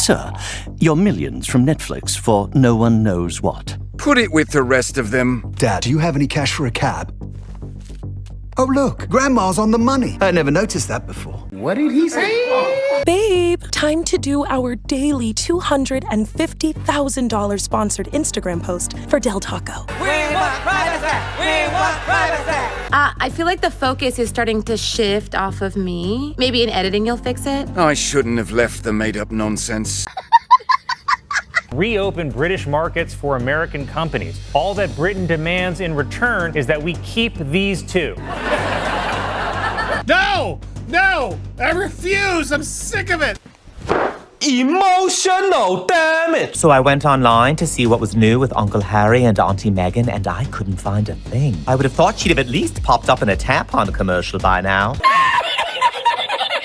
Sir, your millions from Netflix for no one knows what. Put it with the rest of them. Dad, do you have any cash for a cab? Oh, look, Grandma's on the money. I never noticed that before. What did he say? Babe, time to do our daily $250,000 sponsored Instagram post for Del Taco. We want privacy! We want privacy! I feel like the focus is starting to shift off of me. Maybe in editing you'll fix it. I shouldn't have left the made-up nonsense. Reopen British markets for American companies. All that Britain demands in return is that we keep these two. No! No! I refuse! I'm sick of it! Emotional damage! So I went online to see what was new with Uncle Harry and Auntie Meghan, and I couldn't find a thing. I would have thought she'd have at least popped up in a tampon commercial by now.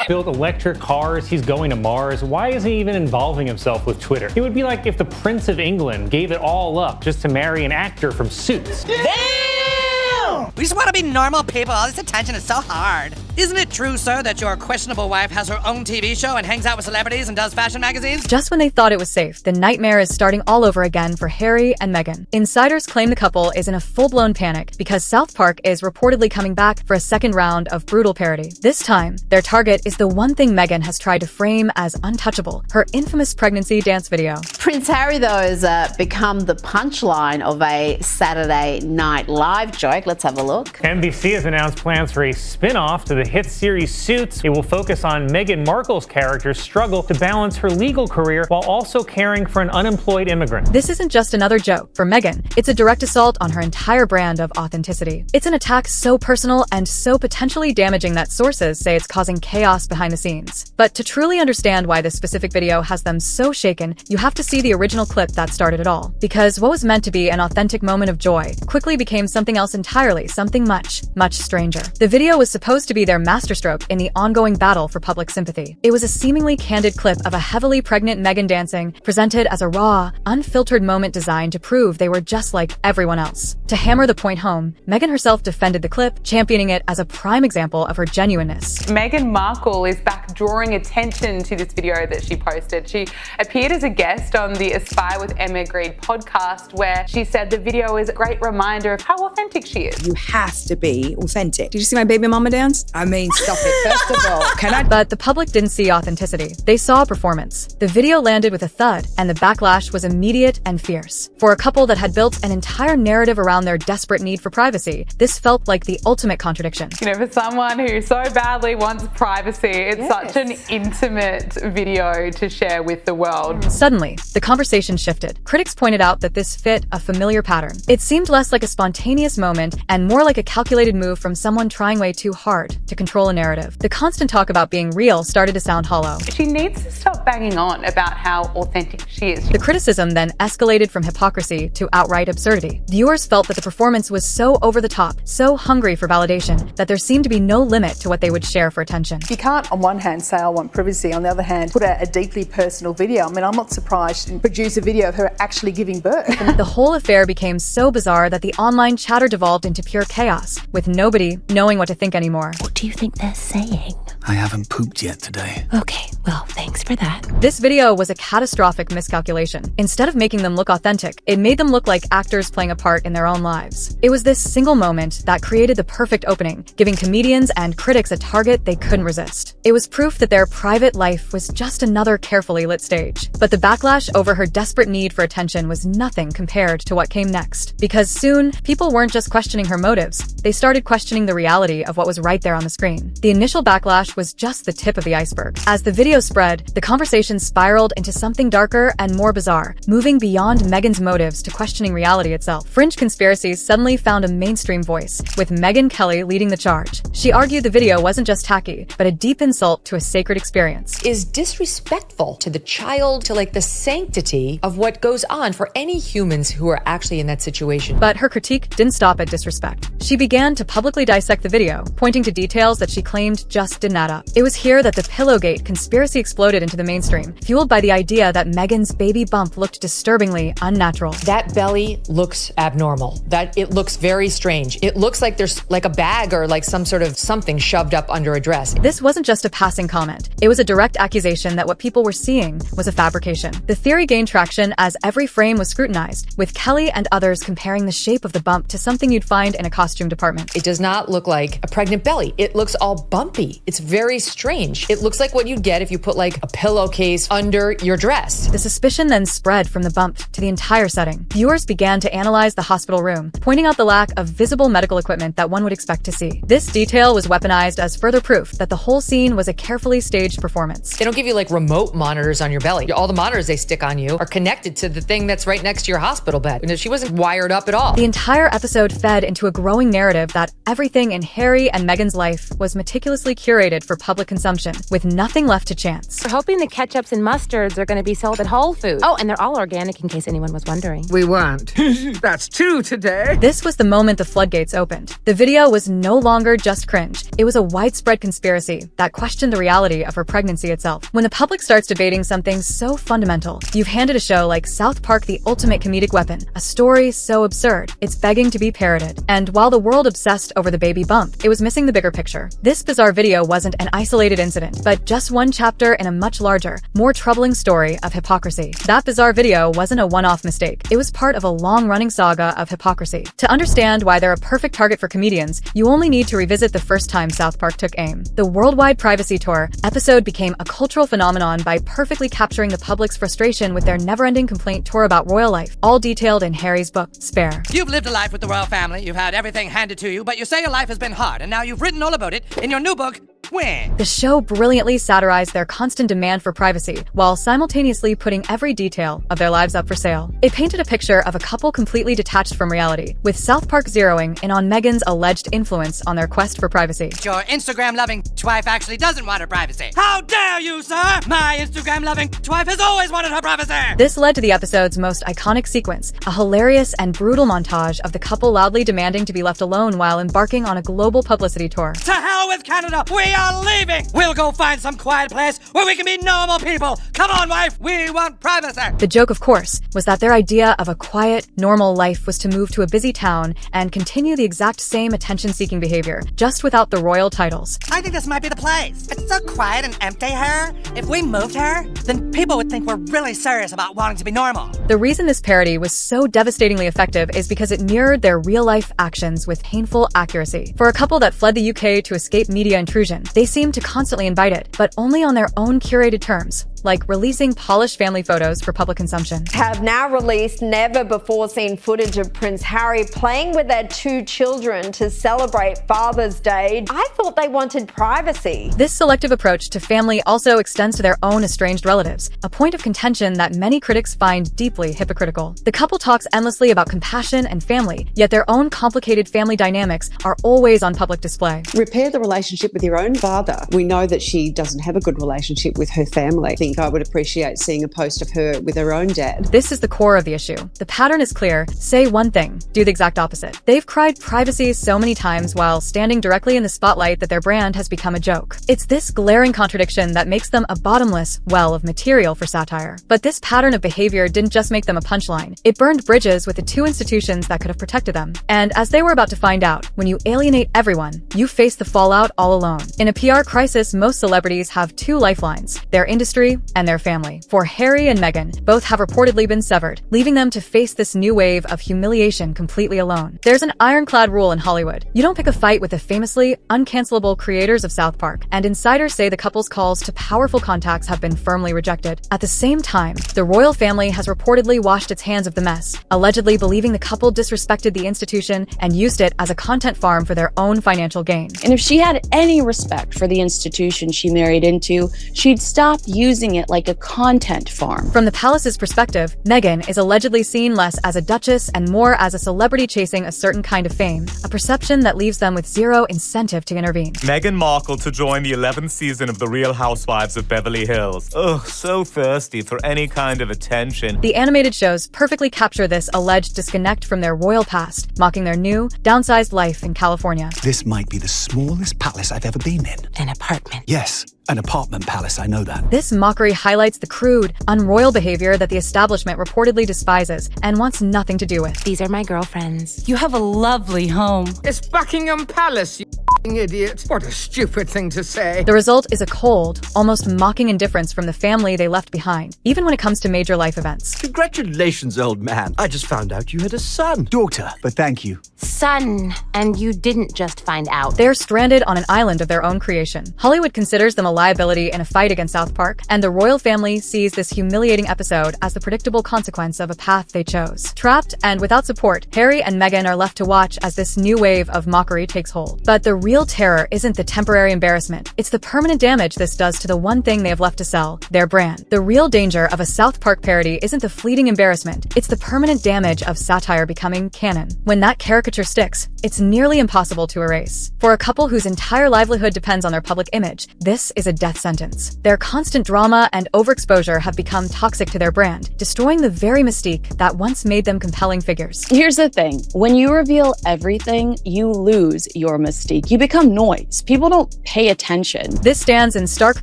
Built electric cars, he's going to Mars. Why isn't he even involving himself with Twitter? It would be like if the Prince of England gave it all up just to marry an actor from Suits. Damn! We just want to be normal people. All this attention is so hard. Isn't it true, sir, that your questionable wife has her own TV show and hangs out with celebrities and does fashion magazines? Just when they thought it was safe, the nightmare is starting all over again for Harry and Meghan. Insiders claim the couple is in a full-blown panic because South Park is reportedly coming back for a second round of brutal parody. This time, their target is the one thing Meghan has tried to frame as untouchable, her infamous pregnancy dance video. Prince Harry, though, has become the punchline of a Saturday Night Live joke. Let's have a look. NBC has announced plans for a spin-off to the hit series Suits. It will focus on Meghan Markle's character's struggle to balance her legal career while also caring for an unemployed immigrant. This isn't just another joke. For Meghan, it's a direct assault on her entire brand of authenticity. It's an attack so personal and so potentially damaging that sources say it's causing chaos behind the scenes. But to truly understand why this specific video has them so shaken, you have to see the original clip that started it all. Because what was meant to be an authentic moment of joy quickly became something else entirely, something much, much stranger. The video was supposed to be their masterstroke in the ongoing battle for public sympathy. It was a seemingly candid clip of a heavily pregnant Meghan dancing, presented as a raw, unfiltered moment designed to prove they were just like everyone else. To hammer the point home, Meghan herself defended the clip, championing it as a prime example of her genuineness. Meghan Markle is back drawing attention to this video that she posted. She appeared as a guest on the Aspire with Emma Grede podcast, where she said the video is a great reminder of how authentic she is. You have to be authentic. Did you see my baby mama dance? I mean, stop it. First of all, can I? But the public didn't see authenticity. They saw performance. The video landed with a thud, and the backlash was immediate and fierce. For a couple that had built an entire narrative around their desperate need for privacy, this felt like the ultimate contradiction. You know, for someone who so badly wants privacy, it's such an intimate video to share with the world. Suddenly, the conversation shifted. Critics pointed out that this fit a familiar pattern. It seemed less like a spontaneous moment and more like a calculated move from someone trying way too hard to control a narrative. The constant talk about being real started to sound hollow. She needs to stop banging on about how authentic she is. The criticism then escalated from hypocrisy to outright absurdity. Viewers felt that the performance was so over the top, so hungry for validation, that there seemed to be no limit to what they would share for attention. You can't, on one hand, say I want privacy, on the other hand, put out a deeply personal video. I mean, I'm not surprised and produce a video of her actually giving birth. The whole affair became so bizarre that the online chatter devolved into pure chaos, with nobody knowing what to think anymore. What do you think they're saying? I haven't pooped yet today. Okay, well, thanks for that. This video was a catastrophic miscalculation. Instead of making them look authentic, it made them look like actors playing a part in their own lives. It was this single moment that created the perfect opening, giving comedians and critics a target they couldn't resist. It was proof that their private life was just another carefully lit stage. But the backlash over her desperate need for attention was nothing compared to what came next. Because soon, people weren't just questioning her motives, they started questioning the reality of what was right there on the screen. The initial backlash was just the tip of the iceberg. As the video spread, the conversation spiraled into something darker and more bizarre, moving beyond Meghan's motives to questioning reality itself. Fringe conspiracies suddenly found a mainstream voice, with Megyn Kelly leading the charge. She argued the video wasn't just tacky, but a deep insult to a sacred experience. Is disrespectful to the child, to like the sanctity of what goes on for any humans who are actually in that situation. But her critique didn't stop at disrespect. She began to publicly dissect the video, pointing to details details that she claimed just didn't add up. It was here that the Pillowgate conspiracy exploded into the mainstream, fueled by the idea that Meghan's baby bump looked disturbingly unnatural. That belly looks abnormal. That it looks very strange. It looks like there's like a bag or like some sort of something shoved up under a dress. This wasn't just a passing comment. It was a direct accusation that what people were seeing was a fabrication. The theory gained traction as every frame was scrutinized, with Kelly and others comparing the shape of the bump to something you'd find in a costume department. It does not look like a pregnant belly. It looks all bumpy. It's very strange. It looks like what you'd get if you put like a pillowcase under your dress. The suspicion then spread from the bump to the entire setting. Viewers began to analyze the hospital room, pointing out the lack of visible medical equipment that one would expect to see. This detail was weaponized as further proof that the whole scene was a carefully staged performance. They don't give you like remote monitors on your belly. All the monitors they stick on you are connected to the thing that's right next to your hospital bed. And she wasn't wired up at all. The entire episode fed into a growing narrative that everything in Harry and Meghan's life was meticulously curated for public consumption, with nothing left to chance. We're hoping the ketchups and mustards are going to be sold at Whole Foods. Oh, and they're all organic in case anyone was wondering. We weren't. That's two today. This was the moment the floodgates opened. The video was no longer just cringe. It was a widespread conspiracy that questioned the reality of her pregnancy itself. When the public starts debating something so fundamental, you've handed a show like South Park the ultimate comedic weapon, a story so absurd, it's begging to be parroted. And while the world obsessed over the baby bump, it was missing the bigger picture. This bizarre video wasn't an isolated incident, but just one chapter in a much larger, more troubling story of hypocrisy. That bizarre video wasn't a one-off mistake. It was part of a long-running saga of hypocrisy. To understand why they're a perfect target for comedians, you only need to revisit the first time South Park took aim. The Worldwide Privacy Tour episode became a cultural phenomenon by perfectly capturing the public's frustration with their never-ending complaint tour about royal life, all detailed in Harry's book, Spare. You've lived a life with the royal family, you've had everything handed to you, but you say your life has been hard, and now you've written all about it in your new book, When. The show brilliantly satirized their constant demand for privacy, while simultaneously putting every detail of their lives up for sale. It painted a picture of a couple completely detached from reality, with South Park zeroing in on Meghan's alleged influence on their quest for privacy. Your Instagram-loving wife actually doesn't want her privacy. How dare you, sir? My Instagram-loving wife has always wanted her privacy! This led to the episode's most iconic sequence, a hilarious and brutal montage of the couple loudly demanding to be left alone while embarking on a global publicity tour. To hell with Canada! We are leaving! We'll go find some quiet place where we can be normal people! Come on, wife! We want privacy! The joke, of course, was that their idea of a quiet, normal life was to move to a busy town and continue the exact same attention-seeking behavior, just without the royal titles. I think this might be the place. It's so quiet and empty here. If we moved here, then people would think we're really serious about wanting to be normal. The reason this parody was so devastatingly effective is because it mirrored their real-life actions with painful accuracy. For a couple that fled the UK to escape media intrusion, they seemed to constantly invite it, but only on their own curated terms, like releasing polished family photos for public consumption. Have now released never-before-seen footage of Prince Harry playing with their two children to celebrate Father's Day. I thought they wanted privacy. This selective approach to family also extends to their own estranged relatives, a point of contention that many critics find deeply hypocritical. The couple talks endlessly about compassion and family, yet their own complicated family dynamics are always on public display. Repair the relationship with your own father. We know that she doesn't have a good relationship with her family. I think I would appreciate seeing a post of her with her own dad. This is the core of the issue. The pattern is clear. Say one thing, do the exact opposite. They've cried privacy so many times while standing directly in the spotlight that their brand has become a joke. It's this glaring contradiction that makes them a bottomless well of material for satire. But this pattern of behavior didn't just make them a punchline. It burned bridges with the two institutions that could have protected them. And as they were about to find out, when you alienate everyone, you face the fallout all alone. In a PR crisis, most celebrities have two lifelines, their industry and their family. For Harry and Meghan, both have reportedly been severed, leaving them to face this new wave of humiliation completely alone. There's an ironclad rule in Hollywood. You don't pick a fight with the famously uncancelable creators of South Park, and insiders say the couple's calls to powerful contacts have been firmly rejected. At the same time, the royal family has reportedly washed its hands of the mess, allegedly believing the couple disrespected the institution and used it as a content farm for their own financial gain. And if she had any respect for the institution she married into, she'd stop using treating it like a content farm. From the palace's perspective, Meghan is allegedly seen less as a duchess and more as a celebrity chasing a certain kind of fame, a perception that leaves them with zero incentive to intervene. Meghan Markle to join the 11th season of The Real Housewives of Beverly Hills. Ugh, so thirsty for any kind of attention. The animated shows perfectly capture this alleged disconnect from their royal past, mocking their new, downsized life in California. This might be the smallest palace I've ever been in. An apartment. Yes, an apartment palace, I know that. This mockery highlights the crude, unroyal behavior that the establishment reportedly despises and wants nothing to do with. These are my girlfriends. You have a lovely home. It's Buckingham Palace, you idiot. What a stupid thing to say. The result is a cold, almost mocking indifference from the family they left behind, even when it comes to major life events. Congratulations, old man. I just found out you had a son. Daughter, but thank you. Son, and you didn't just find out. They're stranded on an island of their own creation. Hollywood considers them a liability in a fight against South Park, and the royal family sees this humiliating episode as the predictable consequence of a path they chose. Trapped and without support, Harry and Meghan are left to watch as this new wave of mockery takes hold. But the real terror isn't the temporary embarrassment. It's the permanent damage this does to the one thing they have left to sell, their brand. The real danger of a South Park parody isn't the fleeting embarrassment, it's the permanent damage of satire becoming canon. When that caricature sticks, it's nearly impossible to erase. For a couple whose entire livelihood depends on their public image, this is a death sentence. Their constant drama and overexposure have become toxic to their brand, destroying the very mystique that once made them compelling figures. Here's the thing. When you reveal everything, you lose your mystique. You become noise. People don't pay attention. This stands in stark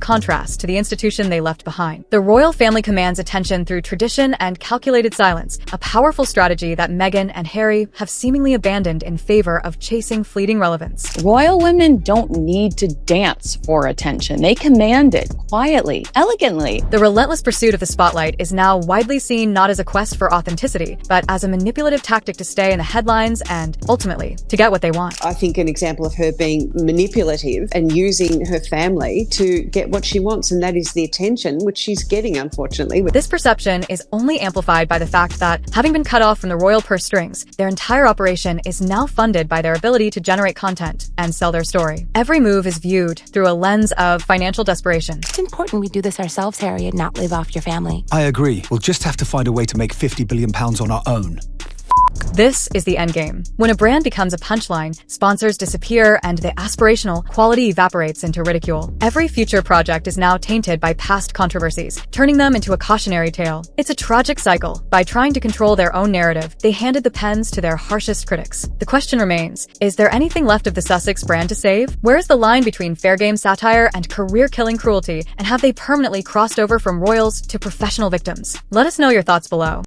contrast to the institution they left behind. The royal family commands attention through tradition and calculated silence, a powerful strategy that Meghan and Harry have seemingly abandoned in favor of chasing fleeting relevance. Royal women don't need to dance for attention. They command it quietly, elegantly. The relentless pursuit of the spotlight is now widely seen not as a quest for authenticity, but as a manipulative tactic to stay in the headlines and, ultimately, to get what they want. I think an example of her being manipulative and using her family to get what she wants, and that is the attention, which she's getting, unfortunately. This perception is only amplified by the fact that, having been cut off from the royal purse strings, their entire operation is now funded by their ability to generate content and sell their story. Every move is viewed through a lens of financial desperation. It's important we do this ourselves, Harry, and not live off your family. I agree. We'll just have to find a way to make £50 billion on our own. This is the endgame. When a brand becomes a punchline, sponsors disappear and the aspirational quality evaporates into ridicule. Every future project is now tainted by past controversies, turning them into a cautionary tale. It's a tragic cycle. By trying to control their own narrative, they handed the pens to their harshest critics. The question remains, is there anything left of the Sussex brand to save? Where is the line between fair game satire and career-killing cruelty, and have they permanently crossed over from royals to professional victims? Let us know your thoughts below.